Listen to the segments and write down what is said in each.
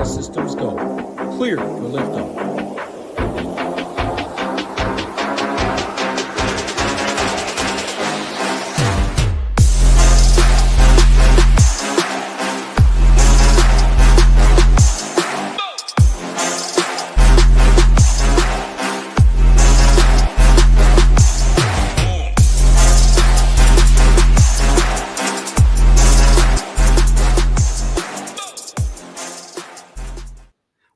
systems go. Clear for liftoff.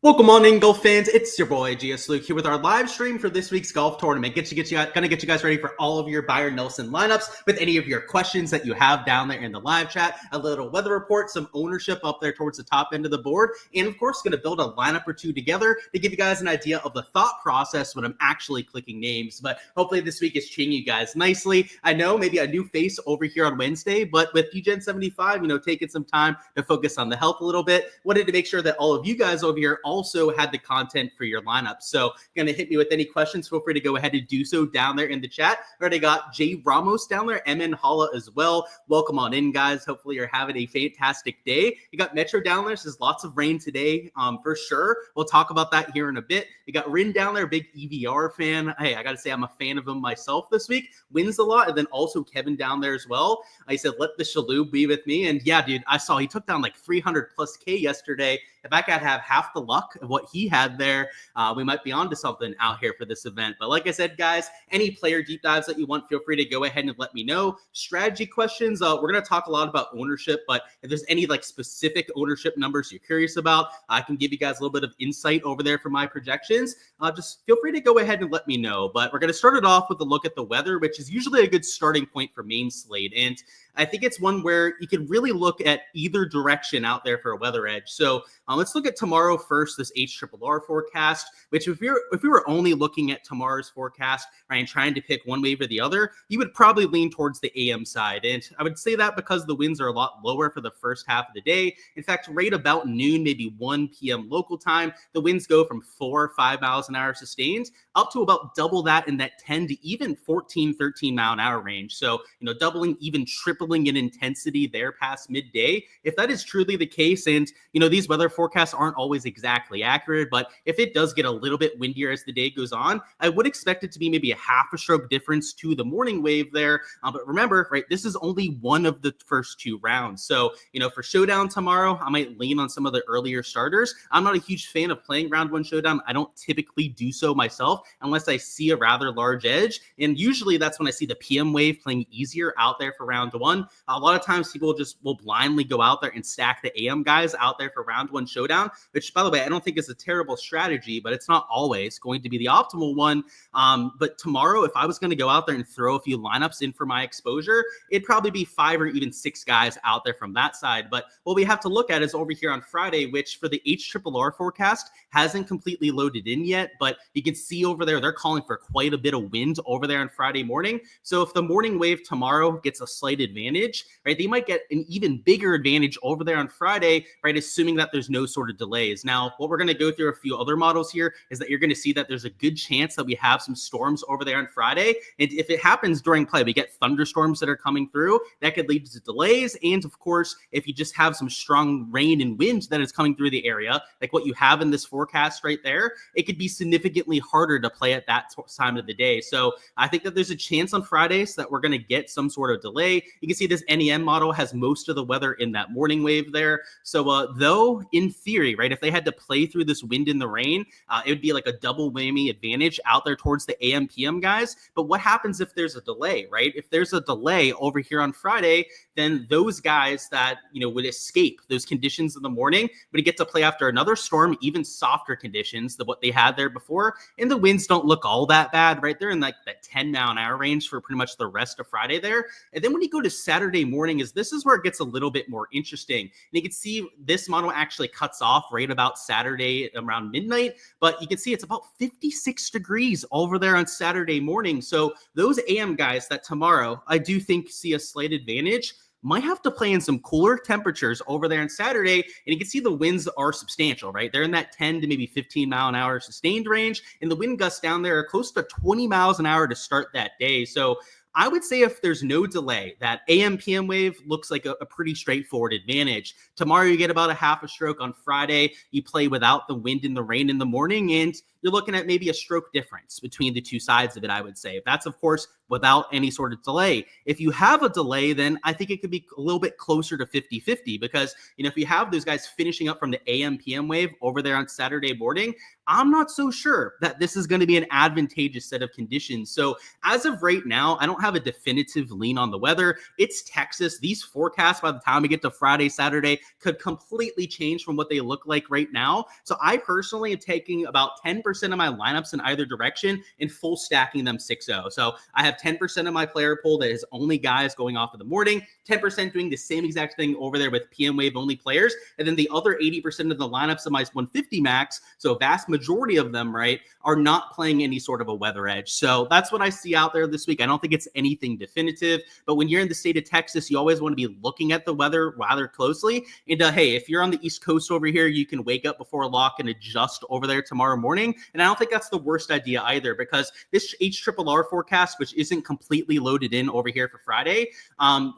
Welcome on in, golf fans. It's your boy GS Luke here with our live stream for this week's golf tournament. Gonna get you guys ready for all of your Byron Nelson lineups with any of your questions that you have down there in the live chat. A little weather report, some ownership up there towards the top end of the board, and of course, gonna build a lineup or two together to give you guys an idea of the thought process when I'm actually clicking names. But hopefully, this week is treating you guys nicely. I know maybe a new face over here on Wednesday, but with PGA 75, taking some time to focus on the health a little bit. Wanted to make sure that all of you guys over here also had the content for your lineup. So gonna hit me with any questions. Feel free to go ahead and do so down there in the chat. Already got Jay Ramos down there, MN Holla as well. Welcome on in, guys. Hopefully you're having a fantastic day. You got Metro down there. Says lots of rain today, for sure. We'll talk about that here in a bit. You got Rin down there, big EVR fan. Hey, I gotta say I'm a fan of him myself this week. Wins a lot. And then also Kevin down there as well. I said, let the Shalhoub be with me. And yeah, dude, I saw he took down like 300 plus K yesterday. If I could have half the luck of what he had there, we might be on to something out here for this event. But like I said, guys, any player deep dives that you want, feel free to go ahead and let me know. Strategy questions, we're going to talk a lot about ownership, but if there's any like specific ownership numbers you're curious about, I can give you guys a little bit of insight over there for my projections. Just feel free to go ahead and let me know. But we're going to start it off with a look at the weather, which is usually a good starting point for main slate. And I think it's one where you can really look at either direction out there for a weather edge. So let's look at tomorrow first, this HRRR forecast, which if we were only looking at tomorrow's forecast, right, and trying to pick one wave or the other, you would probably lean towards the AM side. And I would say that because the winds are a lot lower for the first half of the day. In fact, right about noon, maybe 1 p.m. local time, the winds go from 4 or 5 miles an hour sustained up to about double that in that 10 to even 14, 13 mile an hour range. So, doubling, even tripling in intensity there past midday. If that is truly the case, and, these weather forecasts aren't always exactly accurate, but if it does get a little bit windier as the day goes on, I would expect it to be maybe a half a stroke difference to the morning wave there. But remember, right, this is only one of the first two rounds. So, for Showdown tomorrow, I might lean on some of the earlier starters. I'm not a huge fan of playing round one Showdown. I don't typically do so myself unless I see a rather large edge. And usually that's when I see the PM wave playing easier out there for round one. A lot of times people just will blindly go out there and stack the AM guys out there for round one Showdown, which, by the way, I don't think is a terrible strategy, but it's not always going to be the optimal one. But tomorrow, if I was going to go out there and throw a few lineups in for my exposure, it'd probably be 5 or even 6 guys out there from that side. But what we have to look at is over here on Friday, which for the HRRR forecast hasn't completely loaded in yet, but you can see over there, they're calling for quite a bit of wind over there on Friday morning. So if the morning wave tomorrow gets a slight advantage, right, they might get an even bigger advantage over there on Friday, right, assuming that there's no sort of delays. Now, what we're going to go through a few other models here is that you're going to see that there's a good chance that we have some storms over there on Friday. And if it happens during play, we get thunderstorms that are coming through, that could lead to delays. And of course, if you just have some strong rain and wind that is coming through the area, like what you have in this forecast right there, it could be significantly harder to play at that time of the day. So I think that there's a chance on Fridays that we're going to get some sort of delay. You can see this NEM model has most of the weather in that morning wave there. So though in theory, right, if they had to play through this wind and the rain, it would be like a double whammy advantage out there towards the AM PM guys. But what happens if there's a delay, right? If there's a delay over here on Friday, then those guys that, would escape those conditions in the morning would get to play after another storm, even softer conditions than what they had there before. And the winds don't look all that bad, right? They're in like that 10 mile an hour range for pretty much the rest of Friday there. And then when you go to Saturday morning, this is where it gets a little bit more interesting. And you can see this model actually cuts off right about Saturday around midnight, but you can see it's about 56 degrees over there on Saturday morning. So those AM guys that tomorrow I do think see a slight advantage might have to play in some cooler temperatures over there on Saturday. And you can see the winds are substantial, right? They're in that 10 to maybe 15 mile an hour sustained range. And the wind gusts down there are close to 20 miles an hour to start that day. So I would say if there's no delay, that AM PM wave looks like a pretty straightforward advantage. Tomorrow you get about a half a stroke. On Friday you play without the wind and the rain in the morning, and you're looking at maybe a stroke difference between the two sides of it, I would say. That's, of course, without any sort of delay. If you have a delay, then I think it could be a little bit closer to 50-50 because, if you have those guys finishing up from the AM PM wave over there on Saturday morning, I'm not so sure that this is going to be an advantageous set of conditions. So as of right now, I don't have a definitive lean on the weather. It's Texas. These forecasts by the time we get to Friday, Saturday could completely change from what they look like right now. So I personally am taking about 10% of my lineups in either direction and full stacking them 6-0. So I have 10% of my player pool that is only guys going off in the morning, 10% doing the same exact thing over there with PM wave only players. And then the other 80% of the lineups of my 150 max, so a vast majority of them, right, are not playing any sort of a weather edge. So that's what I see out there this week. I don't think it's anything definitive, but when you're in the state of Texas, you always want to be looking at the weather rather closely. And hey, if you're on the East Coast over here, you can wake up before lock and adjust over there tomorrow morning. And I don't think that's the worst idea either, because this HRRR forecast, which isn't completely loaded in over here for Friday,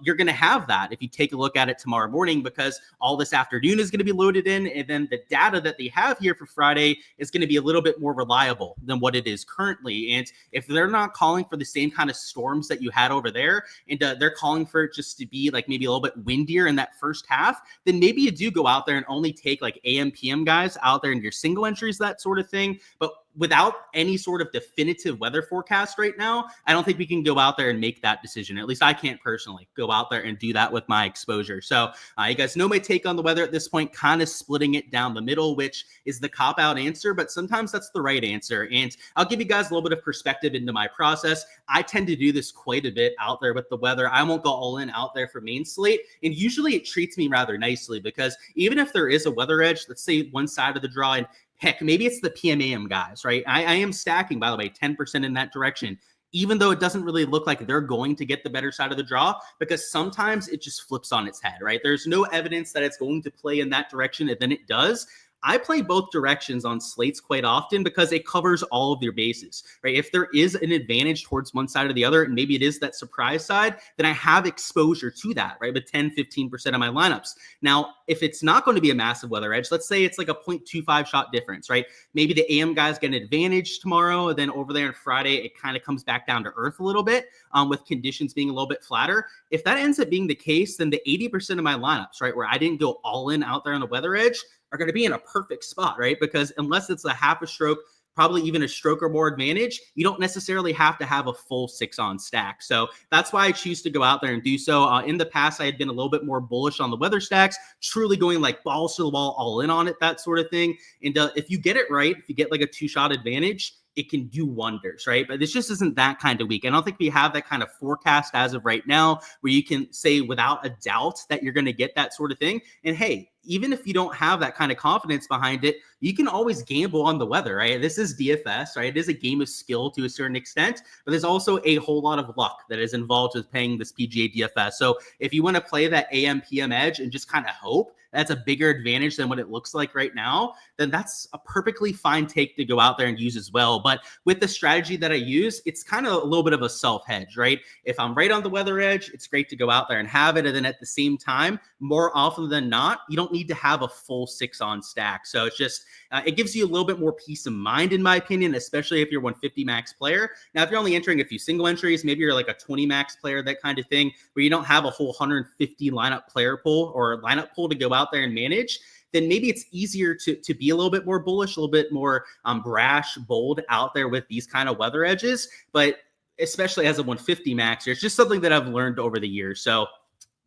you're going to have that if you take a look at it tomorrow morning, because all this afternoon is going to be loaded in, and then the data that they have here for Friday is going to be a little bit more reliable than what it is currently. And if they're not calling for the same kind of storms that you had over there, and they're calling for it just to be like maybe a little bit windier in that first half, then maybe you do go out there and only take like AM PM guys out there in your single entries, that sort of thing. But without any sort of definitive weather forecast right now, I don't think we can go out there and make that decision. At least I can't personally go out there and do that with my exposure. So you guys know my take on the weather at this point, kind of splitting it down the middle, which is the cop-out answer, but sometimes that's the right answer. And I'll give you guys a little bit of perspective into my process. I tend to do this quite a bit out there with the weather. I won't go all in out there for main slate. And usually it treats me rather nicely, because even if there is a weather edge, let's say one side of the draw, and heck, maybe it's the PMAM guys, right? I am stacking, by the way, 10% in that direction, even though it doesn't really look like they're going to get the better side of the draw, because sometimes it just flips on its head, right? There's no evidence that it's going to play in that direction, and then it does. I play both directions on slates quite often because it covers all of your bases, right? If there is an advantage towards one side or the other, and maybe it is that surprise side, then I have exposure to that, right? With 10, 15% of my lineups. Now, if it's not going to be a massive weather edge, let's say it's like a 0.25 shot difference, right? Maybe the AM guys get an advantage tomorrow, and then over there on Friday, it kind of comes back down to earth a little bit with conditions being a little bit flatter. If that ends up being the case, then the 80% of my lineups, right, where I didn't go all in out there on the weather edge, are going to be in a perfect spot, right? Because unless it's a half a stroke, probably even a stroke or more advantage, you don't necessarily have to have a full 6-on stack. So that's why I choose to go out there and do so. In the past, I had been a little bit more bullish on the weather stacks, truly going like balls to the wall, all in on it, that sort of thing. And if you get it right, if you get like a 2-shot advantage, it can do wonders, right? But this just isn't that kind of week. I don't think we have that kind of forecast as of right now where you can say without a doubt that you're going to get that sort of thing. And hey, even if you don't have that kind of confidence behind it, you can always gamble on the weather, right? This is DFS, right? It is a game of skill to a certain extent, but there's also a whole lot of luck that is involved with playing this PGA DFS. So if you want to play that AM PM edge and just kind of hope that's a bigger advantage than what it looks like right now, then that's a perfectly fine take to go out there and use as well. But with the strategy that I use, it's kind of a little bit of a self-hedge, right? If I'm right on the weather edge, it's great to go out there and have it. And then at the same time, more often than not, you don't need to have a full 6-on stack. So it's just, it gives you a little bit more peace of mind, in my opinion, especially if you're 150 max player. Now, if you're only entering a few single entries, maybe you're like a 20 max player, that kind of thing, where you don't have a whole 150 lineup player pool or lineup pool to go out there and manage, then maybe it's easier to be a little bit more bullish, a little bit more brash, bold out there with these kind of weather edges. But especially as a 150 maxer, it's just something that I've learned over the years. So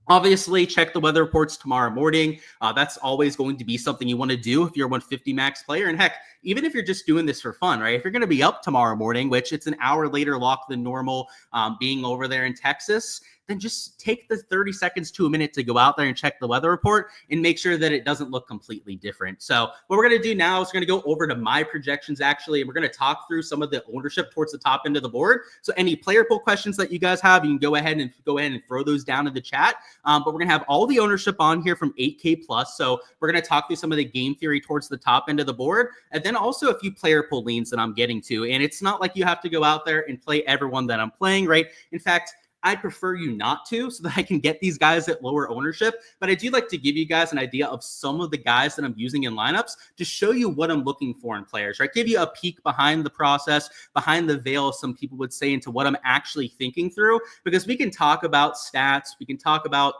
obviously, check the weather reports tomorrow morning. That's always going to be something you want to do if you're a 150 max player. And heck, even if you're just doing this for fun, right? If you're going to be up tomorrow morning, which it's an hour later lock than normal, being over there in Texas, then just take the 30 seconds to a minute to go out there and check the weather report and make sure that it doesn't look completely different. So what we're going to do now is we're going to go over to my projections, actually, and we're going to talk through some of the ownership towards the top end of the board. So any player pool questions that you guys have, you can go ahead and throw those down in the chat. But we're going to have all the ownership on here from 8K plus. So we're going to talk through some of the game theory towards the top end of the board. And then then also a few player pool leans that I'm getting to. And it's not like you have to go out there and play everyone that I'm playing, right? In fact, I'd prefer you not to, so that I can get these guys at lower ownership. But I do like to give you guys an idea of some of the guys that I'm using in lineups to show you what I'm looking for in players, right? Give you a peek behind the process, behind the veil, some people would say, into what I'm actually thinking through. Because we can talk about stats, we can talk about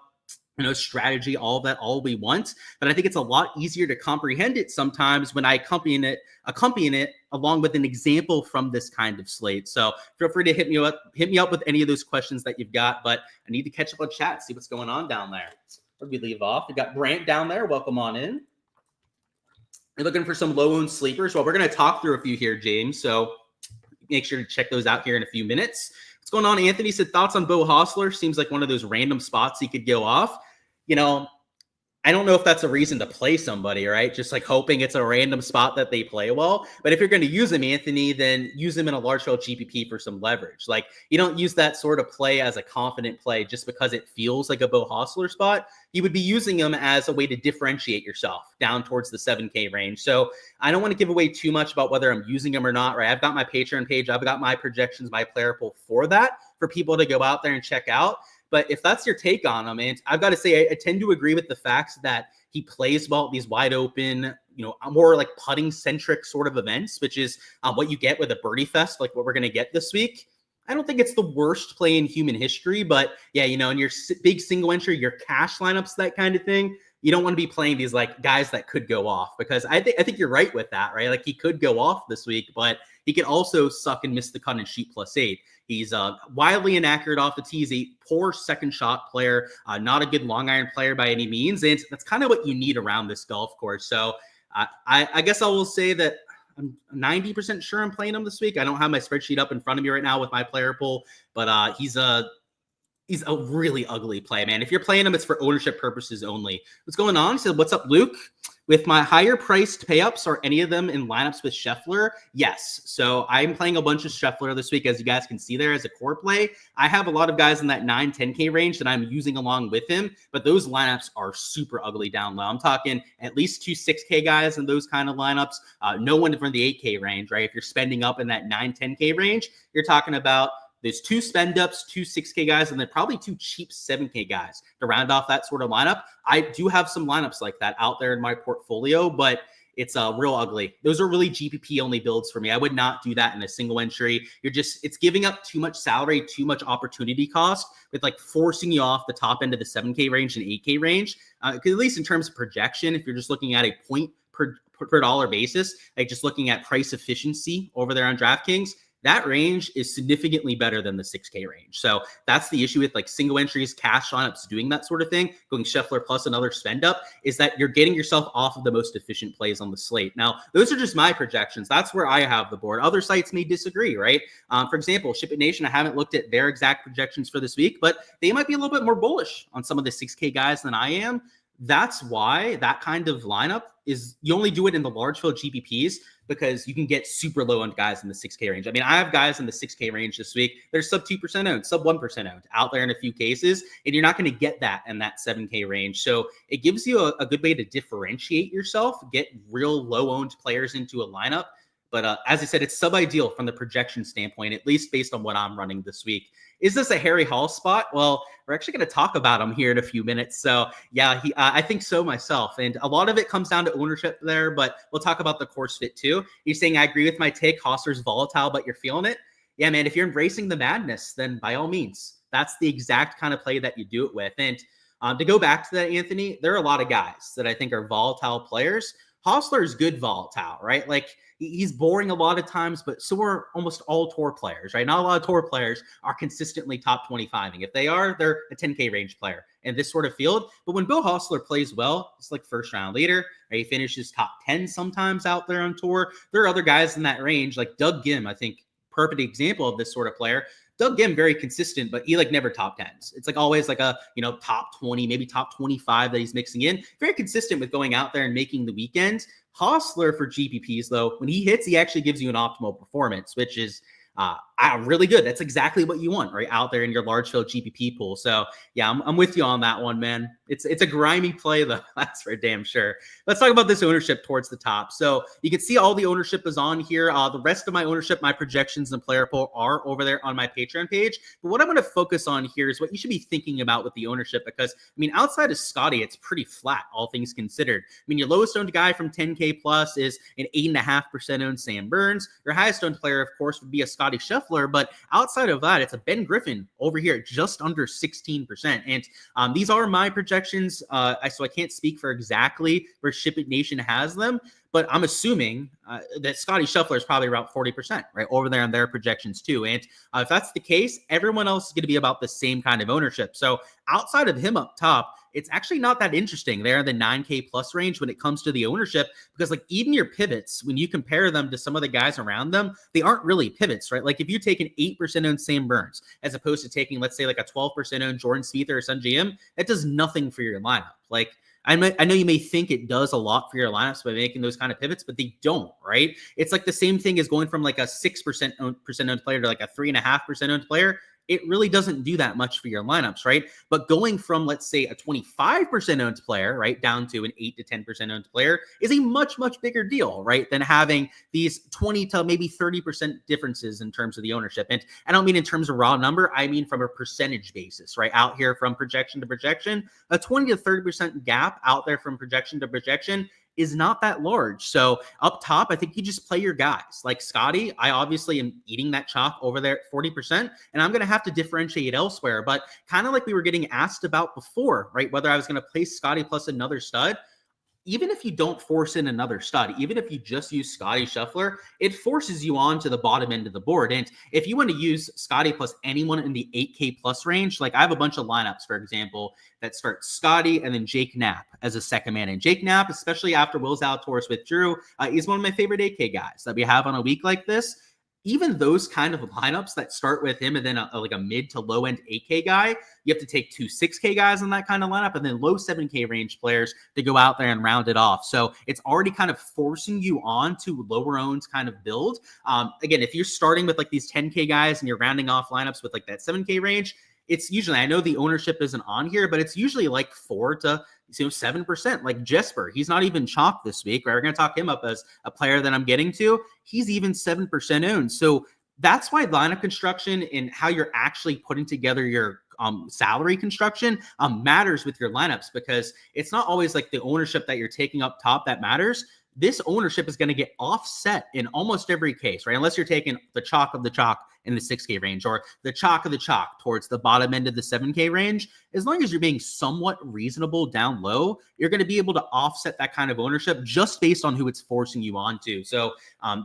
strategy, all that, all we want. But I think it's a lot easier to comprehend it sometimes when I accompany it along with an example from this kind of slate. So feel free to hit me up with any of those questions that you've got. But I need to catch up on chat, see what's going on down there. Where we leave off, we got Brant down there. Welcome on in. You're looking for some low-owned sleepers. Well, we're going to talk through a few here, James. So make sure to check those out here in a few minutes. What's going on? Anthony said, thoughts on Beau Hossler? Seems like one of those random spots he could go off. I don't know if that's a reason to play somebody, right? Just like hoping it's a random spot that they play well. But if you're going to use him, Anthony, then use him in a large field GPP for some leverage. Like, you don't use that sort of play as a confident play just because it feels like a Beau Hossler spot. You would be using him as a way to differentiate yourself down towards the 7K range. So I don't want to give away too much about whether I'm using him or not, right? I've got my Patreon page. I've got my projections, my player pool for that, for people to go out there and check out. But if that's your take on him, and I've got to say, I tend to agree with the facts that he plays well at these wide open, more like putting centric sort of events, which is what you get with a birdie fest, like what we're going to get this week. I don't think it's the worst play in human history, but yeah, in your big single entry, your cash lineups, that kind of thing, you don't want to be playing these like guys that could go off, because I think you're right with that, right? Like, he could go off this week, but he could also suck and miss the cut and shoot +8. He's wildly inaccurate off the tee. He's a poor second shot player, not a good long iron player by any means. And that's kind of what you need around this golf course. So I guess I will say that I'm 90% sure I'm playing him this week. I don't have my spreadsheet up in front of me right now with my player pool, but he's a really ugly play, man. If you're playing him, it's for ownership purposes only. What's going on? He said, what's up, Luke? With my higher priced payups, are any of them in lineups with Scheffler? Yes. So I'm playing a bunch of Scheffler this week, as you guys can see there as a core play. I have a lot of guys in that 9, 10K range that I'm using along with him, but those lineups are super ugly down low. I'm talking at least 2 6K guys in those kind of lineups. No one from the 8K range, right? If you're spending up in that 9, 10K range, you're talking about there's 2 spend ups, 2 6K guys, and then probably 2 cheap 7K guys to round off that sort of lineup. I do have some lineups like that out there in my portfolio, but it's real ugly. Those are really GPP only builds for me. I would not do that in a single entry. It's giving up too much salary, too much opportunity cost, with like forcing you off the top end of the 7K range and 8K range. Because at least in terms of projection, if you're just looking at a point per dollar basis, like just looking at price efficiency over there on DraftKings, that range is significantly better than the 6K range. So that's the issue with like single entries, cash lineups doing that sort of thing, going Scheffler plus another spend up, is that you're getting yourself off of the most efficient plays on the slate. Now, those are just my projections. That's where I have the board. Other sites may disagree, right? For example, SHIPIT Nation, I haven't looked at their exact projections for this week, but they might be a little bit more bullish on some of the 6K guys than I am. That's why that kind of lineup is, you only do it in the large field GPPs, because you can get super low owned guys in the 6K range. I mean, I have guys in the 6K range this week. They're sub 2% owned, sub 1% owned out there in a few cases, and you're not going to get that in that 7K range. So it gives you a good way to differentiate yourself, get real low owned players into a lineup. But as I said, it's sub-ideal from the projection standpoint, at least based on what I'm running this week. Is this a Harry Hall spot? Well, we're actually going to talk about him here in a few minutes. So yeah, I think so myself. And a lot of it comes down to ownership there, but we'll talk about the course fit too. You're saying I agree with my take, Hossler's volatile, but you're feeling it? Yeah, man, if you're embracing the madness, then by all means, that's the exact kind of play that you do it with. And to go back to that, Anthony, there are a lot of guys that I think are volatile players. Hossler is good volatile, right? Like, he's boring a lot of times, but so are almost all tour players, right? Not a lot of tour players are consistently top 25. And if they are, they're a 10K range player in this sort of field. But when Beau Hossler plays well, it's like first round leader, right? He finishes top 10 sometimes out there on tour. There are other guys in that range, like Doug Gim, I think, perfect example of this sort of player. Doug Gim, very consistent, but he like never top 10s. It's like always like a, top 20, maybe top 25 that he's mixing in. Very consistent with going out there and making the weekend. Hossler for GPPs, though, when he hits, he actually gives you an optimal performance, which is really good. That's exactly what you want, right, out there in your large field GPP pool. So yeah, I'm with you on that one, man. It's a grimy play though. That's for damn sure. Let's talk about this ownership towards the top. So you can see all the ownership is on here. The rest of my ownership, my projections and player pool are over there on my Patreon page. But what I'm going to focus on here is what you should be thinking about with the ownership, because I mean, outside of Scotty, it's pretty flat, all things considered. I mean, your lowest owned guy from 10K plus is an 8.5% owned Sam Burns. Your highest owned player, of course, would be a Scotty Scheffler. But outside of that, it's a Ben Griffin over here, just under 16%. And these are my projections. So I can't speak for exactly where SHIPIT Nation has them, but I'm assuming that Scotty Scheffler is probably around 40%, right, over there on their projections too. And if that's the case, everyone else is going to be about the same kind of ownership. So outside of him up top, it's actually not that interesting. They're in the 9K plus range when it comes to the ownership, because like even your pivots, when you compare them to some of the guys around them, they aren't really pivots, right? Like if you take an 8% owned Sam Burns, as opposed to taking, let's say, like a 12% owned Jordan Spieth or Sun GM, it does nothing for your lineup. Like I know you may think it does a lot for your lineups by making those kind of pivots, but they don't, right? It's like the same thing as going from like a 6% owned player to like a 3.5% owned player. It really doesn't do that much for your lineups, right? But going from, let's say, a 25% owned player, right, down to an 8 to 10% owned player is a much, much bigger deal, right, than having these 20 to maybe 30% differences in terms of the ownership. And I don't mean in terms of raw number, I mean from a percentage basis, right? Out here from projection to projection, a 20 to 30% gap out there from projection to projection is not that large. So up top, I think you just play your guys. Like Scotty, I obviously am eating that chalk over there at 40%, and I'm going to have to differentiate elsewhere. But kind of like we were getting asked about before, right? Whether I was going to place Scotty plus another stud. Even if you don't force in another stud, even if you just use Scotty Scheffler, it forces you on to the bottom end of the board. And if you want to use Scotty plus anyone in the 8K plus range, like I have a bunch of lineups, for example, that start Scotty and then Jake Knapp as a second man. And Jake Knapp, especially after Will Zalatoris withdrew, he's one of my favorite 8K guys that we have on a week like this. Even those kind of lineups that start with him and then like a mid to low end 8K guy, you have to take 2 6K guys in that kind of lineup and then low 7K range players to go out there and round it off. So it's already kind of forcing you on to lower owned kind of build. Again, if you're starting with like these 10K guys and you're rounding off lineups with like that 7K range, it's usually, I know the ownership isn't on here, but it's usually like 4 to 7%. Like Jesper, he's not even chalk this week, right? We're going to talk him up as a player that I'm getting to. He's even 7% owned. So that's why lineup construction and how you're actually putting together your salary construction matters with your lineups, because it's not always like the ownership that you're taking up top that matters. This ownership is going to get offset in almost every case, right? Unless you're taking the chalk of the chalk in the 6K range or the chalk of the chalk towards the bottom end of the 7K range. As long as you're being somewhat reasonable down low, you're going to be able to offset that kind of ownership just based on who it's forcing you onto. So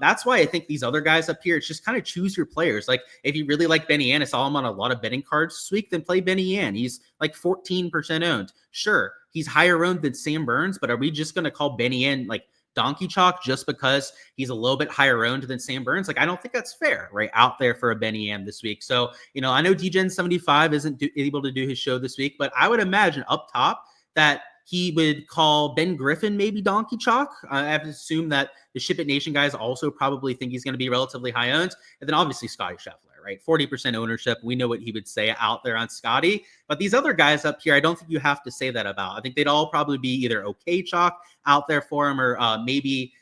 that's why I think these other guys up here, it's just kind of choose your players. Like if you really like Benny Ann, I saw him on a lot of betting cards this week, then play Benny Ann. He's like 14% owned. Sure, he's higher owned than Sam Burns, but are we just going to call Benny Ann like donkey chalk just because he's a little bit higher owned than Sam Burns? Like, I don't think that's fair, right, out there for a Benny Am this week. So, I know DGen75 isn't able to do his show this week, but I would imagine up top that he would call Ben Griffin maybe donkey chalk. I have to assume that the SHIPIT Nation guys also probably think he's going to be relatively high owned. And then obviously Scotty Scheffler, right? 40% ownership. We know what he would say out there on Scotty. But these other guys up here, I don't think you have to say that about. I think they'd all probably be either okay chalk out there for him, or maybe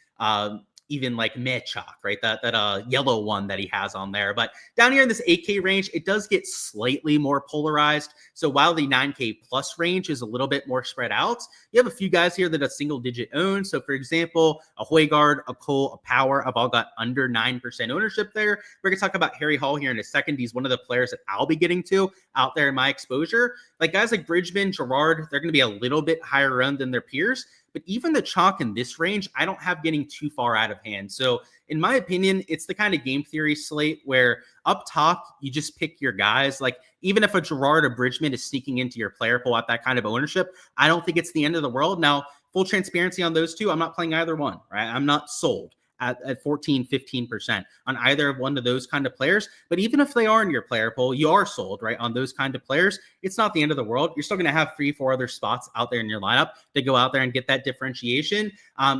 even like meh chalk, right? That yellow one that he has on there. But down here in this 8K range, it does get slightly more polarized. So while the 9K plus range is a little bit more spread out, you have a few guys here that are single digit owned. So for example, a Højgaard, a Cole, a Power have all got under 9% ownership there. We're gonna talk about Harry Hall here in a second. He's one of the players that I'll be getting to out there in my exposure. Like guys like Bridgman, Gerard, they're gonna be a little bit higher owned than their peers. But even the chalk in this range, I don't have getting too far out of hand. So in my opinion, it's the kind of game theory slate where up top, you just pick your guys. Like even if a Gerard or Bridgman is sneaking into your player pool at that kind of ownership, I don't think it's the end of the world. Now, full transparency on those two, I'm not playing either one, right? I'm not sold at 14, 15% on either of one of those kind of players. But even if they are in your player pool, you are sold, right, on those kind of players. It's not the end of the world. You're still going to have 3-4 other spots out there in your lineup to go out there and get that differentiation,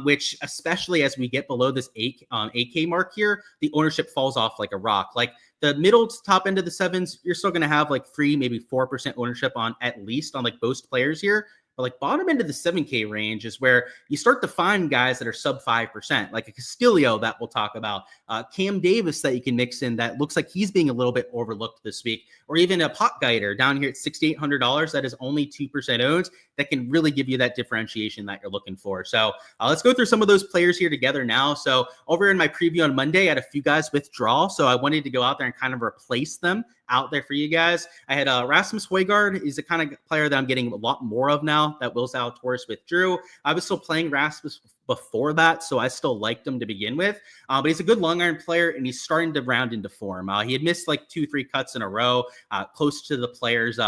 which especially as we get below this 8K mark here, the ownership falls off like a rock. Like the middle to top end of the sevens, you're still going to have like 3, maybe 4% ownership on at least on like most players here. But like bottom end of the 7K range is where you start to find guys that are sub 5%, like a Castillo that we'll talk about, Cam Davis that you can mix in that looks like he's being a little bit overlooked this week, or even a pot guider down here at $6,800 that is only 2% owned that can really give you that differentiation that you're looking for. So let's go through some of those players here together now. So over in my preview on Monday, I had a few guys withdraw, so I wanted to go out there and kind of replace them out there for you guys. I had Rasmus Højgaard. He's the kind of player that I'm getting a lot more of now that Will Zalatoris withdrew. I was still playing Rasmus before that, so I still liked him to begin with. But he's a good long iron player, and he's starting to round into form. He had missed like 2-3 cuts in a row, close to the players.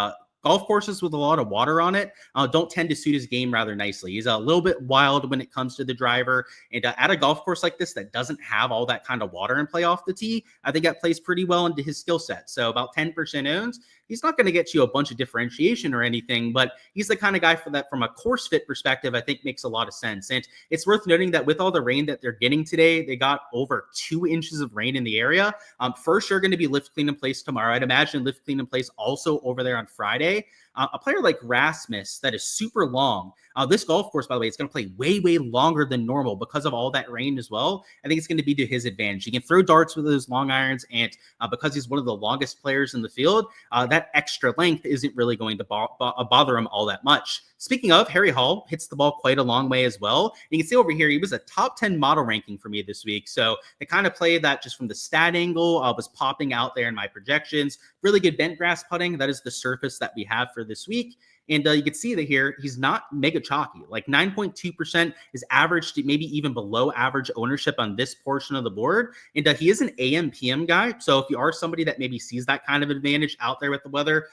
Golf courses with a lot of water on it don't tend to suit his game rather nicely. He's a little bit wild when it comes to the driver. And at a golf course like this that doesn't have all that kind of water in play off the tee, I think that plays pretty well into his skill set. So about 10% owns. He's not going to get you a bunch of differentiation or anything, but he's the kind of guy for that from a course fit perspective, I think makes a lot of sense. And it's worth noting that with all the rain that they're getting today, they got over 2 inches of rain in the area. For sure going to be lift clean in place tomorrow. I'd imagine lift clean in place also over there on Friday. A player like Rasmus that is super long. This golf course, by the way, it's going to play way, way longer than normal because of all that rain as well. I think it's going to be to his advantage. He can throw darts with those long irons, and because he's one of the longest players in the field, that extra length isn't really going to bother him all that much. Speaking of, Harry Hall hits the ball quite a long way as well. You can see over here, he was a top 10 model ranking for me this week. So the kind of play that just from the stat angle was popping out there in my projections. Really good bent grass putting. That is the surface that we have for this week. And you can see that here, he's not mega chalky. Like 9.2% is average to maybe even below average ownership on this portion of the board. And he is an AM PM guy. So if you are somebody that maybe sees that kind of advantage out there with the weather,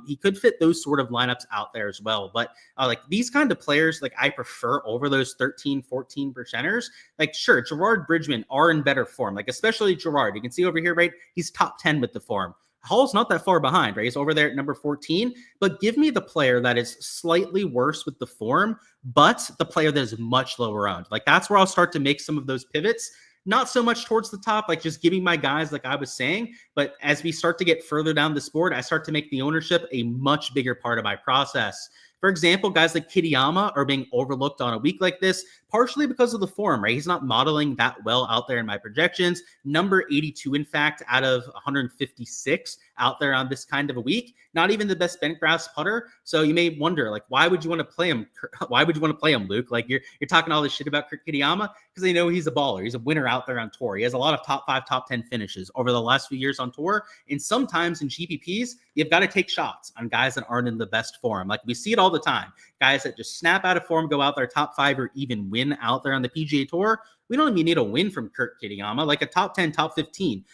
he could fit those sort of lineups out there as well. But like these kind of players, like I prefer over those 13, 14%ers. Like sure, Gerard Bridgman are in better form, like especially Gerard. You can see over here, right? He's top 10 with the form. Hall's not that far behind, right? He's over there at number 14, but give me the player that is slightly worse with the form, but the player that is much lower owned. Like that's where I'll start to make some of those pivots. Not so much towards the top, like just giving my guys, like I was saying, but as we start to get further down this board, I start to make the ownership a much bigger part of my process. For example, guys like Kitayama are being overlooked on a week like this, partially because of the form, right? He's not modeling that well out there in my projections. Number 82, in fact, out of 156 out there on this kind of a week. Not even the best bent grass putter. So you may wonder, like, why would you want to play him? Why would you want to play him, Luke? Like you're talking all this shit about Kitayama because they know he's a baller. He's a winner out there on tour. He has a lot of top 5, top 10 finishes over the last few years on tour. And sometimes in GPPs, you've got to take shots on guys that aren't in the best form. Like we see it all the time. Guys that just snap out of form, go out there top 5 or even win out there on the PGA Tour. We don't even need a win from Kurt Kitayama. Like a top 10, top 15,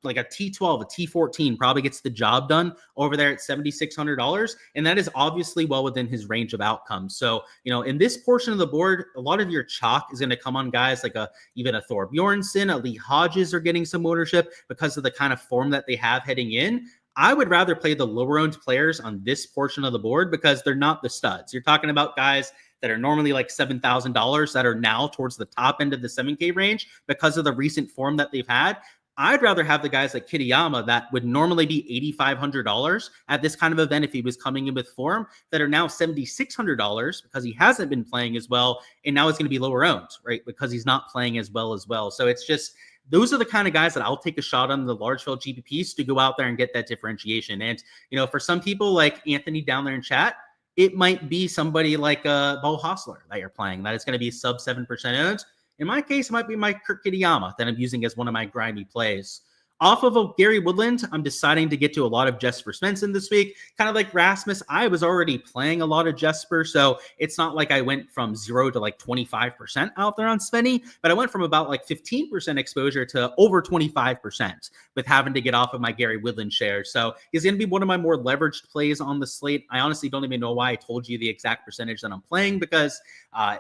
like a T12, a T14 probably gets the job done over there at $7,600. And that is obviously well within his range of outcomes. So, you know, in this portion of the board, a lot of your chalk is going to come on guys like even a Thor Bjornsson, a Lee Hodges are getting some ownership because of the kind of form that they have heading in. I would rather play the lower owned players on this portion of the board because they're not the studs. You're talking about guys that are normally like $7,000 that are now towards the top end of the 7K range because of the recent form that they've had. I'd rather have the guys like Kitayama that would normally be $8,500 at this kind of event if he was coming in with form that are now $7,600 because he hasn't been playing as well. And now it's going to be lower owned, right? Because he's not playing as well. So it's just, those are the kind of guys that I'll take a shot on the large field GPPs to go out there and get that differentiation. And, you know, for some people like Anthony down there in chat, it might be somebody like Bo Hostler that you're playing that is going to be sub 7% owned. In my case, it might be my Kurt Kitayama that I'm using as one of my grimy plays. Off of a Gary Woodland, I'm deciding to get to a lot of Jesper Svensson this week. Kind of like Rasmus, I was already playing a lot of Jesper, so it's not like I went from 0 to like 25% out there on Svenny, but I went from about like 15% exposure to over 25% with having to get off of my Gary Woodland shares. So he's going to be one of my more leveraged plays on the slate. I honestly don't even know why I told you the exact percentage that I'm playing because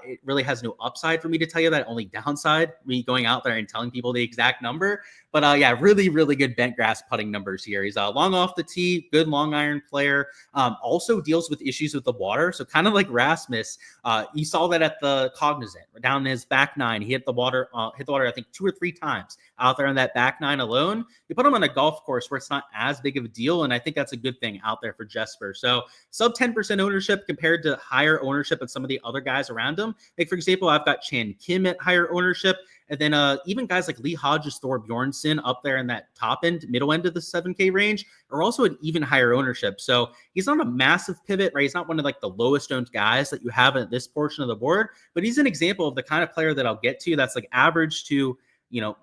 it really has no upside for me to tell you that, only downside, me going out there and telling people the exact number. But yeah, really, really good bent grass putting numbers here. He's long off the tee, good long iron player. Also deals with issues with the water. So kind of like Rasmus, you saw that at the Cognizant, down in his back nine. He hit the water, I think 2 or 3 times out there on that back nine alone. You put him on a golf course where it's not as big of a deal, and I think that's a good thing out there for Jesper. So sub 10% ownership compared to higher ownership of some of the other guys around him. Like, for example, I've got Chan Kim at higher ownership. And then even guys like Lee Hodges, Thor Bjornsson up there in that top end, middle end of the 7K range are also an even higher ownership. So he's not a massive pivot, right? He's not one of like the lowest owned guys that you have at this portion of the board, but he's an example of the kind of player that I'll get to that's like average to,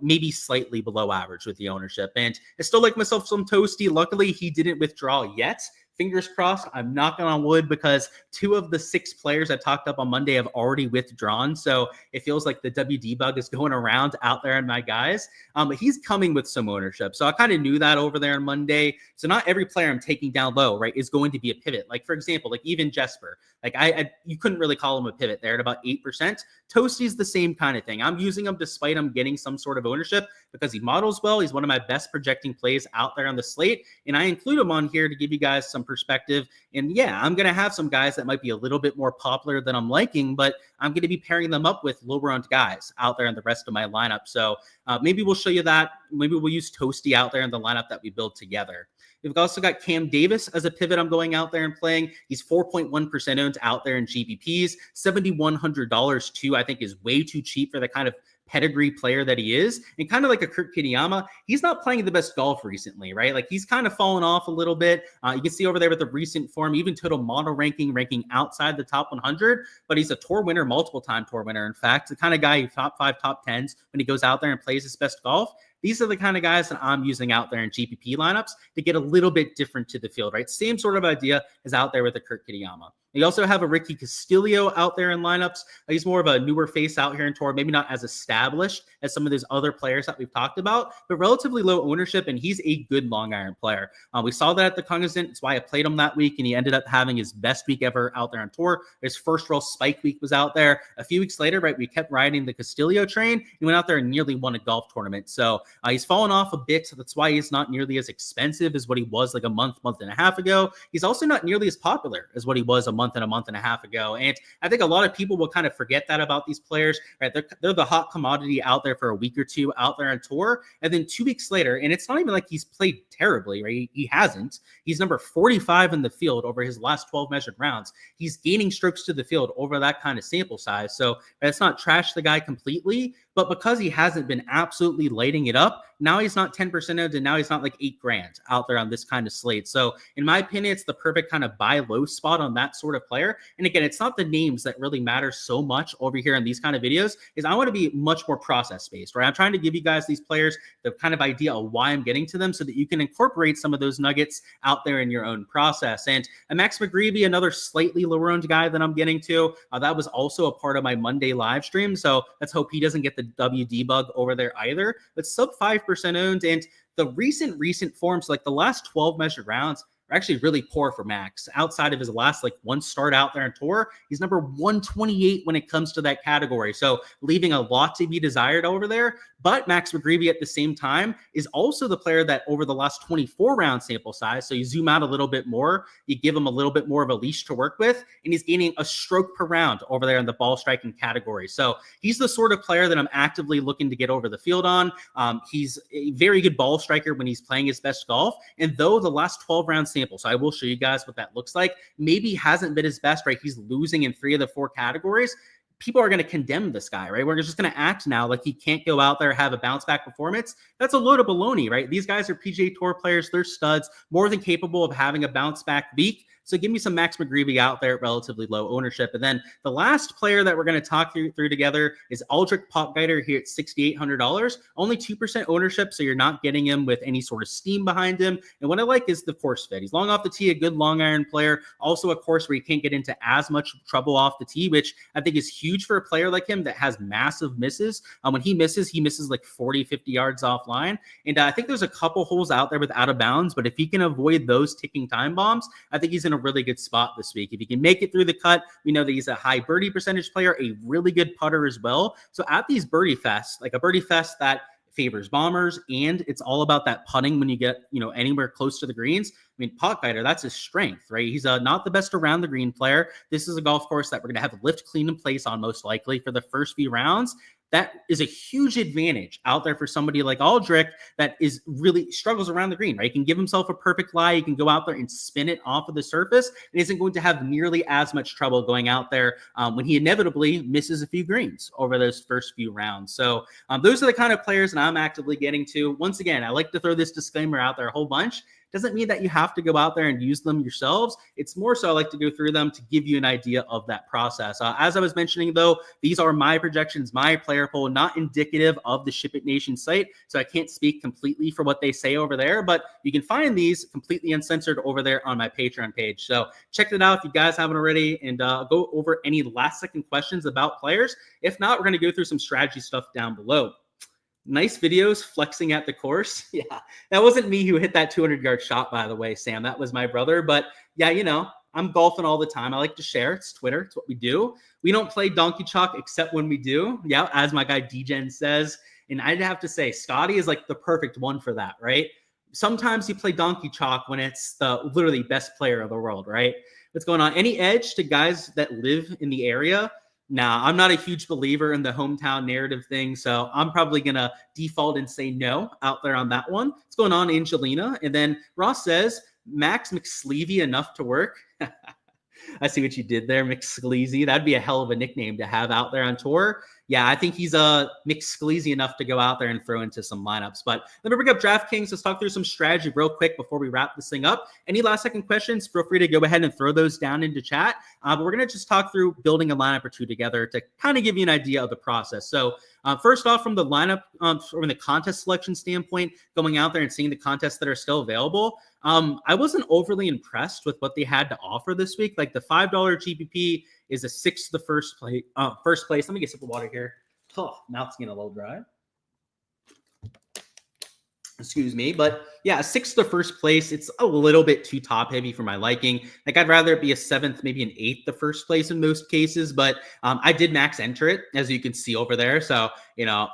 maybe slightly below average with the ownership. And I still like myself some Toasty. Luckily, he didn't withdraw yet. Fingers crossed. I'm knocking on wood because 2 of the 6 players I talked up on Monday have already withdrawn. So it feels like the WD bug is going around out there in my guys. But he's coming with some ownership. So I kind of knew that over there on Monday. So not every player I'm taking down low, right, is going to be a pivot. Like, for example, like even Jesper, like you couldn't really call him a pivot there at about 8%. Toasty's the same kind of thing. I'm using him despite him getting some sort of ownership because he models well. He's one of my best projecting plays out there on the slate. And I include him on here to give you guys some perspective. And yeah, I'm going to have some guys that might be a little bit more popular than I'm liking, but I'm going to be pairing them up with lower owned guys out there in the rest of my lineup. So maybe we'll show you that. Maybe we'll use Toasty out there in the lineup that we build together. We've also got Cam Davis as a pivot I'm going out there and playing. He's 4.1% owned out there in GPPs. $7,100 too, I think is way too cheap for the kind of pedigree player that he is. And kind of like a Kurt Kitayama, he's not playing the best golf recently, right? Like he's kind of fallen off a little bit. You can see over there with the recent form, even total mono ranking outside the top 100, but he's a tour winner, multiple time tour winner. In fact, the kind of guy who top 5, top 10s when he goes out there and plays his best golf. These are the kind of guys that I'm using out there in GPP lineups to get a little bit different to the field, right? Same sort of idea as out there with a Kurt Kitayama. You also have a Ricky Castillo out there in lineups. He's more of a newer face out here in tour, maybe not as established as some of those other players that we've talked about, but relatively low ownership, and he's a good long iron player. We saw that at the Cognizant. That's why I played him that week, and he ended up having his best week ever out there on tour. His first real spike week was out there. A few weeks later, right, we kept riding the Castillo train. He went out there and nearly won a golf tournament. So he's fallen off a bit. So that's why he's not nearly as expensive as what he was like a month and a half ago. He's also not nearly as popular as what he was a month and a half ago. And I think a lot of people will kind of forget that about these players, right? They're the hot commodity out there for a week or two out there on tour. And then 2 weeks later, and it's not even like he's played terribly, right? He hasn't. He's number 45 in the field over his last 12 measured rounds. He's gaining strokes to the field over that kind of sample size. So that's not trash the guy completely, but because he hasn't been absolutely lighting it up, now he's not 10% owned, and now he's not like $8,000 out there on this kind of slate. So in my opinion, it's the perfect kind of buy low spot on that sort of player. And again, it's not the names that really matter so much over here in these kind of videos, is I want to be much more process based, right? I'm trying to give you guys these players the kind of idea of why I'm getting to them so that you can incorporate some of those nuggets out there in your own process. And Max McGreevy, another slightly lower owned guy that I'm getting to, that was also a part of my Monday live stream. So let's hope he doesn't get the WD bug over there either, but sub 5% owned. And the recent forms, like the last 12 measured rounds, are actually really poor for Max. Outside of his last like one start out there on tour, he's number 128 when it comes to that category. So leaving a lot to be desired over there. But Max McGreevy at the same time is also the player that over the last 24 round sample size, so you zoom out a little bit more, you give him a little bit more of a leash to work with, and he's gaining a stroke per round over there in the ball striking category. So he's the sort of player that I'm actively looking to get over the field on. He's a very good ball striker when he's playing his best golf. And though the last 12 round sample, so I will show you guys what that looks like, maybe hasn't been his best, right? He's losing in 3 of the 4 categories. People are going to condemn this guy, right? We're just going to act now like he can't go out there, have a bounce back performance. That's a load of baloney, right? These guys are PGA Tour players. They're studs, more than capable of having a bounce back week. So give me some Max McGreevy out there at relatively low ownership. And then the last player that we're going to talk through together is Aldrich Potgieter here at $6,800. Only 2% ownership, so you're not getting him with any sort of steam behind him. And what I like is the course fit. He's long off the tee, a good long iron player. Also a course where he can't get into as much trouble off the tee, which I think is huge for a player like him that has massive misses. When he misses like 40, 50 yards offline. And I think there's a couple holes out there with out of bounds, but if he can avoid those ticking time bombs, I think he's in a really good spot this week. If he can make it through the cut, we know that he's a high birdie percentage player, a really good putter as well. So at these birdie fests, like a birdie fest that favors bombers, and it's all about that putting when you get, anywhere close to the greens. I mean, pot guider, that's his strength, right? He's not the best around the green player. This is a golf course that we're going to have lift, clean, in place on most likely for the first few rounds. That is a huge advantage out there for somebody like Aldrich that is really struggles around the green, right? He can give himself a perfect lie. He can go out there and spin it off of the surface and isn't going to have nearly as much trouble going out there when he inevitably misses a few greens over those first few rounds. So those are the kind of players that I'm actively getting to. Once again, I like to throw this disclaimer out there a whole bunch. Doesn't mean that you have to go out there and use them yourselves. It's more so I like to go through them to give you an idea of that process. As I was mentioning, though, these are my projections, my player poll, not indicative of the SHIPIT Nation site. So I can't speak completely for what they say over there, but you can find these completely uncensored over there on my Patreon page. So check it out if you guys haven't already, and go over any last second questions about players. If not, we're going to go through some strategy stuff down below. Nice videos flexing at the course. Yeah, that wasn't me who hit that 200-yard shot, by the way, Sam. That was my brother. But yeah, I'm golfing all the time. I like to share. It's Twitter. It's what we do. We don't play donkey chalk except when we do. Yeah, as my guy DGen says. And I'd have to say, Scotty is like the perfect one for that, right? Sometimes you play donkey chalk when it's the literally best player of the world, right? What's going on? Any edge to guys that live in the area? Nah, I'm not a huge believer in the hometown narrative thing, so I'm probably going to default and say no out there on that one. What's going on, Angelina? And then Ross says, Max McSleevy enough to work? I see what you did there, McSleazy. That'd be a hell of a nickname to have out there on tour. Yeah, I think he's McSleazy enough to go out there and throw into some lineups. But let me bring up DraftKings. Let's talk through some strategy real quick before we wrap this thing up. Any last second questions, feel free to go ahead and throw those down into chat. But we're going to just talk through building a lineup or two together to kind of give you an idea of the process. So first off, from the lineup, from the contest selection standpoint, going out there and seeing the contests that are still available, I wasn't overly impressed with what they had to offer this week. Like the $5 GPP is a 6th to the first place. Let me get a sip of water here. Oh, mouth's getting a little dry. Excuse me. But yeah, 6th to first place. It's a little bit too top heavy for my liking. Like I'd rather it be a 7th, maybe an 8th to first place in most cases. But I did max enter it, as you can see over there. So,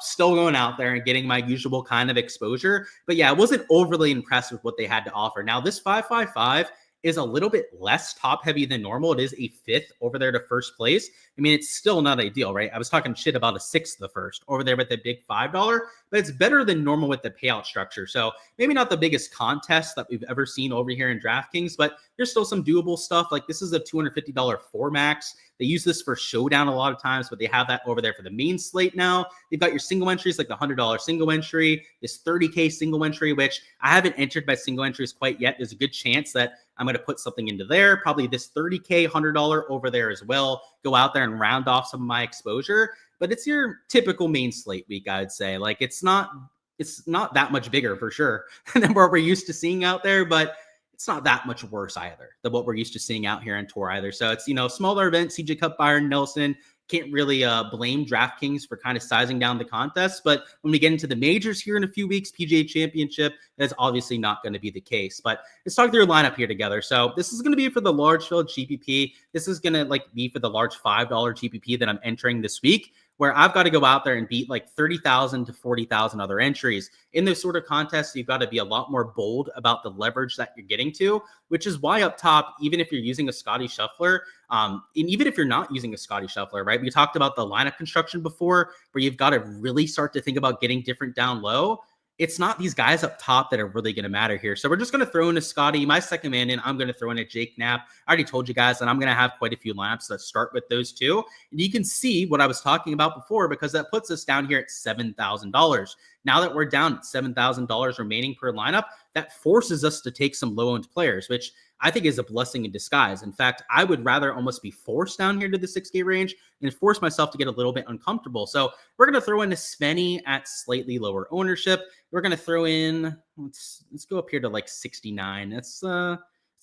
still going out there and getting my usual kind of exposure. But yeah, I wasn't overly impressed with what they had to offer. Now this 555 is a little bit less top heavy than normal. It is a 5th over there to first place. I mean, it's still not ideal, right? I was talking shit about a 6th to the first over there with the big $5, but it's better than normal with the payout structure. So maybe not the biggest contest that we've ever seen over here in DraftKings, but there's still some doable stuff. Like this is a $250 4 max. They use this for showdown a lot of times, but they have that over there for the main slate now. They've got your single entries, like the $100 single entry, this $30K single entry, which I haven't entered my single entries quite yet. There's a good chance that I'm going to put something into there, probably this $30K $100 over there as well. Go out there and round off some of my exposure. But it's your typical main slate week, I'd say. Like it's not that much bigger for sure than what we're used to seeing out there, but it's not that much worse either than what we're used to seeing out here on tour either. So it's, smaller event, CJ Cup Byron Nelson. Can't really blame DraftKings for kind of sizing down the contest. But when we get into the majors here in a few weeks, PGA Championship, that's obviously not going to be the case. But let's talk through a lineup here together. So this is going to be for the large field GPP. This is going to be for the large $5 GPP that I'm entering this week, where I've got to go out there and beat like 30,000 to 40,000 other entries. In those sort of contests, you've got to be a lot more bold about the leverage that you're getting to, which is why up top, even if you're using a Scotty Shuffler, and even if you're not using a Scotty Shuffler, right? We talked about the lineup construction before, where you've got to really start to think about getting different down low. It's not these guys up top that are really going to matter here. So we're just going to throw in a Scotty. My second man in, I'm going to throw in a Jake Knapp. I already told you guys that I'm going to have quite a few lineups that start with those two. And you can see what I was talking about before, because that puts us down here at $7,000. Now that we're down at $7,000 remaining per lineup, that forces us to take some low-owned players, which I think is a blessing in disguise. In fact, I would rather almost be forced down here to the 6K range and force myself to get a little bit uncomfortable. So we're going to throw in a Svenny at slightly lower ownership. We're going to throw in, let's go up here to like 69. Let's throw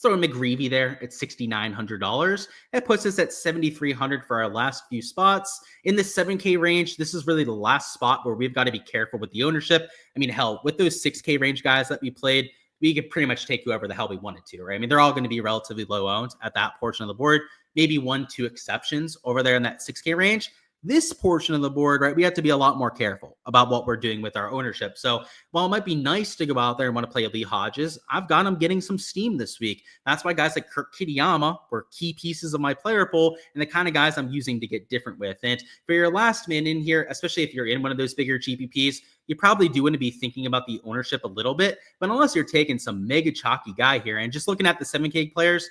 in McGreevy there at $6,900. That puts us at $7,300 for our last few spots. In the 7K range, this is really the last spot where we've got to be careful with the ownership. I mean, hell, with those 6K range guys that we played, we could pretty much take whoever the hell we wanted to, right? I mean, they're all going to be relatively low owned at that portion of the board. Maybe 1-2 exceptions over there in that 6K range. This portion of the board, right, we have to be a lot more careful about what we're doing with our ownership. So while it might be nice to go out there and want to play Lee Hodges, I've got him getting some steam this week. That's why guys like Kurt Kitayama were key pieces of my player pool and the kind of guys I'm using to get different with. And for your last man in here, especially if you're in one of those bigger GPPs, you probably do want to be thinking about the ownership a little bit. But unless you're taking some mega chalky guy here and just looking at the 7K players,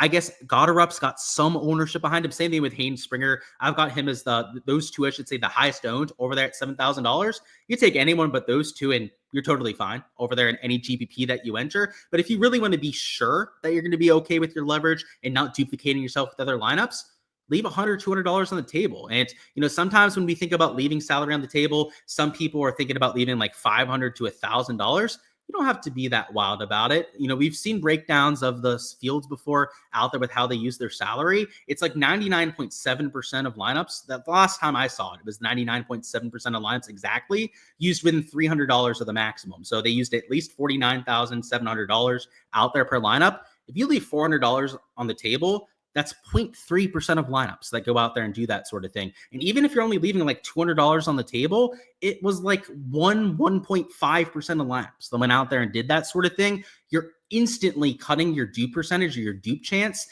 I guess Gotterup's got some ownership behind him. Same thing with Hayden Springer. I've got him as those two, I should say, the highest owned over there at $7,000. You take anyone but those two and you're totally fine over there in any GPP that you enter. But if you really want to be sure that you're going to be okay with your leverage and not duplicating yourself with other lineups, leave $100, $200 on the table. And, sometimes when we think about leaving salary on the table, some people are thinking about leaving like $500 to $1,000. You don't have to be that wild about it. We've seen breakdowns of the fields before out there with how they use their salary. It's like 99.7% of lineups. That the last time I saw it was 99.7% of lineups exactly used within $300 of the maximum. So they used at least $49,700 out there per lineup. If you leave $400 on the table, that's 0.3% of lineups that go out there and do that sort of thing. And even if you're only leaving like $200 on the table, it was like 1.5% of lineups that went out there and did that sort of thing. You're instantly cutting your dupe percentage or your dupe chance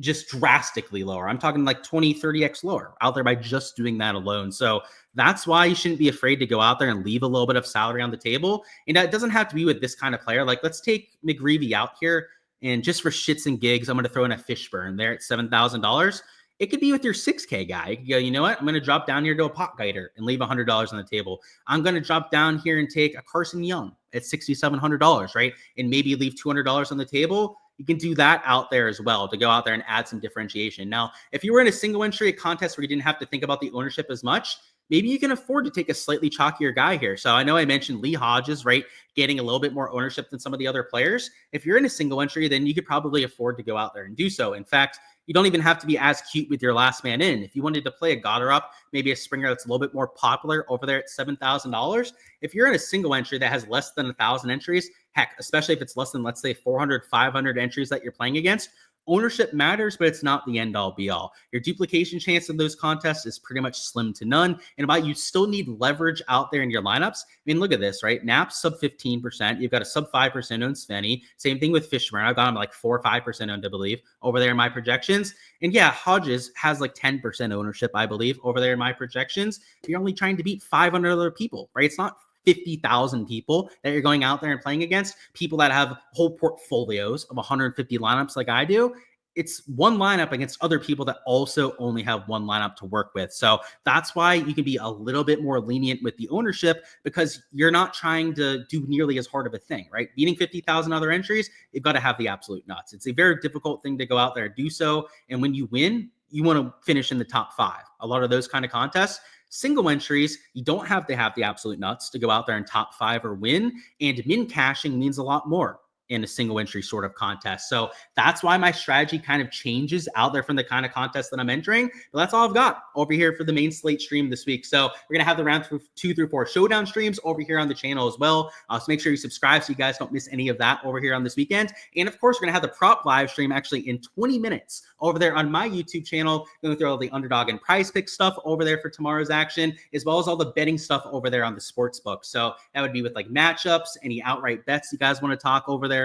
just drastically lower. I'm talking like 20, 30x lower out there by just doing that alone. So that's why you shouldn't be afraid to go out there and leave a little bit of salary on the table. And that doesn't have to be with this kind of player. Like let's take McGreevy out here. And just for shits and gigs, I'm going to throw in a Fishburne there at $7,000. It could be with your 6K guy. You could go, you know what? I'm going to drop down here to a pot guider and leave $100 on the table. I'm going to drop down here and take a Carson Young at $6,700, right? And maybe leave $200 on the table. You can do that out there as well to go out there and add some differentiation. Now, if you were in a single entry contest where you didn't have to think about the ownership as much, maybe you can afford to take a slightly chalkier guy here. So I know I mentioned Lee Hodges, right? Getting a little bit more ownership than some of the other players. If you're in a single entry, then you could probably afford to go out there and do so. In fact, you don't even have to be as cute with your last man in. If you wanted to play a Gotterup, maybe a Springer that's a little bit more popular over there at $7,000. If you're in a single entry that has less than 1,000 entries, heck, especially if it's less than, let's say, 400, 500 entries that you're playing against, ownership matters, but it's not the end all be all. Your duplication chance in those contests is pretty much slim to none. And about you still need leverage out there in your lineups. I mean, look at this, right? Knapp's sub 15%. You've got a sub 5% owned Svenny. Same thing with Fishburne. I've got him like 4 or 5% owned, I believe, over there in my projections. And yeah, Hodges has like 10% ownership, I believe, over there in my projections. You're only trying to beat 500 other people, right? It's not 50,000 people that you're going out there and playing against, people that have whole portfolios of 150 lineups like I do. It's one lineup against other people that also only have one lineup to work with. So that's why you can be a little bit more lenient with the ownership, because you're not trying to do nearly as hard of a thing, right? Beating 50,000 other entries, you've got to have the absolute nuts. It's a very difficult thing to go out there and do so. And when you win, you want to finish in the top 5. A lot of those kind of contests, single entries, you don't have to have the absolute nuts to go out there and top 5 or win. And min cashing means a lot more in a single entry sort of contest. So that's why my strategy kind of changes out there from the kind of contest that I'm entering. But that's all I've got over here for the main slate stream this week. So we're going to have the round 2 through 4 showdown streams over here on the channel as well. So make sure you subscribe so you guys don't miss any of that over here on this weekend. And of course, we're going to have the prop live stream actually in 20 minutes over there on my YouTube channel, going through all the underdog and prize pick stuff over there for tomorrow's action, as well as all the betting stuff over there on the sports book. So that would be with like matchups, any outright bets you guys want to talk over there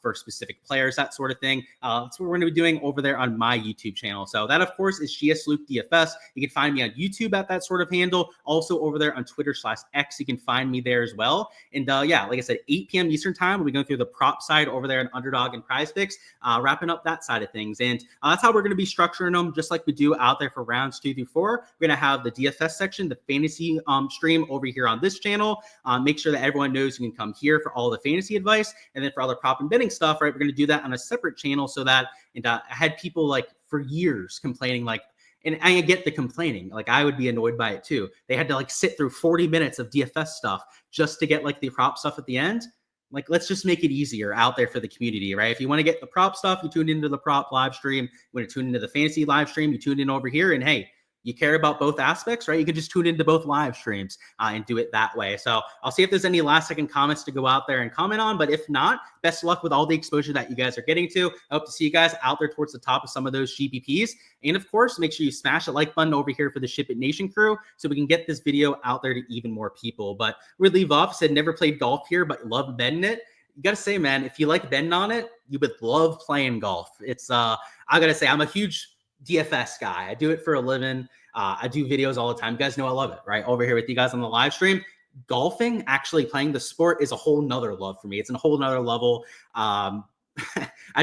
for specific players, that sort of thing. That's what we're going to be doing over there on my YouTube channel. So that, of course, is GSLukeDFS. You can find me on YouTube at that sort of handle. Also over there on Twitter/X, you can find me there as well. And yeah, like I said, 8 p.m. Eastern time, we'll be going through the prop side over there on underdog and prize picks, wrapping up that side of things. And that's how we're going to be structuring them, just like we do out there for rounds 2 through 4. We're going to have the DFS section, the fantasy stream over here on this channel. Make sure that everyone knows you can come here for all the fantasy advice. And then for all the prop and betting stuff, right, we're going to do that on a separate channel. So that, and I had people like for years complaining, like, and I get the complaining, like I would be annoyed by it too. They had to like sit through 40 minutes of DFS stuff just to get like the prop stuff at the end. Like, let's just make it easier out there for the community, right? If you want to get the prop stuff, you tune into the prop live stream. You want to tune into the fantasy live stream, you tune in over here. And hey, you care about both aspects, right? You can just tune into both live streams and do it that way. So I'll see if there's any last second comments to go out there and comment on. But if not, best of luck with all the exposure that you guys are getting to. I hope to see you guys out there towards the top of some of those GPPs. And of course, make sure you smash the like button over here for the Ship It Nation crew so we can get this video out there to even more people. But we'd leave off, said never played golf here, but love betting it. You got to say, man, if you like betting on it, you would love playing golf. It's, I got to say, I'm a huge DFS guy. I do it for a living. I do videos all the time. You guys know I love it, right? Over here with you guys on the live stream. Golfing, actually playing the sport, is a whole nother love for me. It's a whole nother level. I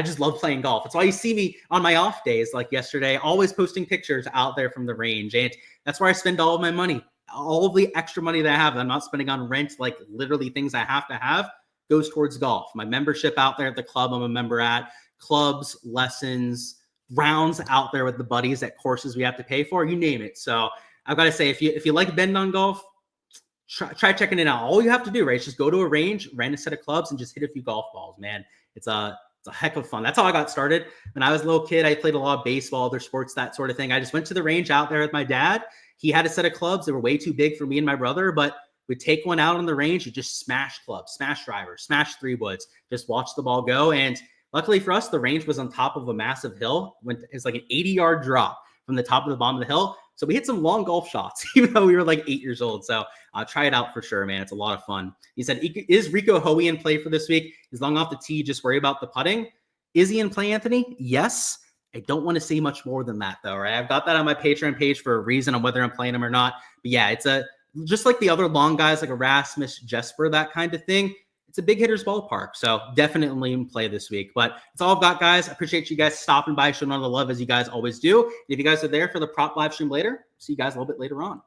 just love playing golf. That's why you see me on my off days, like yesterday, always posting pictures out there from the range. And that's where I spend all of my money. All of the extra money that I have, I'm not spending on rent, like literally things I have to have, goes towards golf. My membership out there at the club I'm a member at, clubs, lessons, rounds out there with the buddies at courses we have to pay for, you name it. So I've got to say, if you like betting on golf, try checking it out. All you have to do, right, is just go to a range, rent a set of clubs, and just hit a few golf balls, man. It's a heck of fun. That's how I got started. When I was a little kid, I played a lot of baseball, other sports, that sort of thing. I just went to the range out there with my dad. He had a set of clubs that were way too big for me and my brother, but we'd take one out on the range and just smash clubs, smash drivers, smash 3-woods, just watch the ball go. And luckily for us, the range was on top of a massive hill. It's like an 80-yard drop from the top of the bottom of the hill. So we hit some long golf shots, even though we were like 8 years old. So try it out for sure, man. It's a lot of fun. He said, is Rico Hoey in play for this week? He's long off the tee. Just worry about the putting. Is he in play, Anthony? Yes. I don't want to say much more than that, though, right? I've got that on my Patreon page for a reason on whether I'm playing him or not. But yeah, it's just like the other long guys like Erasmus, Jesper, that kind of thing. It's a big hitter's ballpark. So definitely in play this week. But that's all I've got, guys. I appreciate you guys stopping by, showing all the love as you guys always do. And if you guys are there for the prop live stream later, see you guys a little bit later on.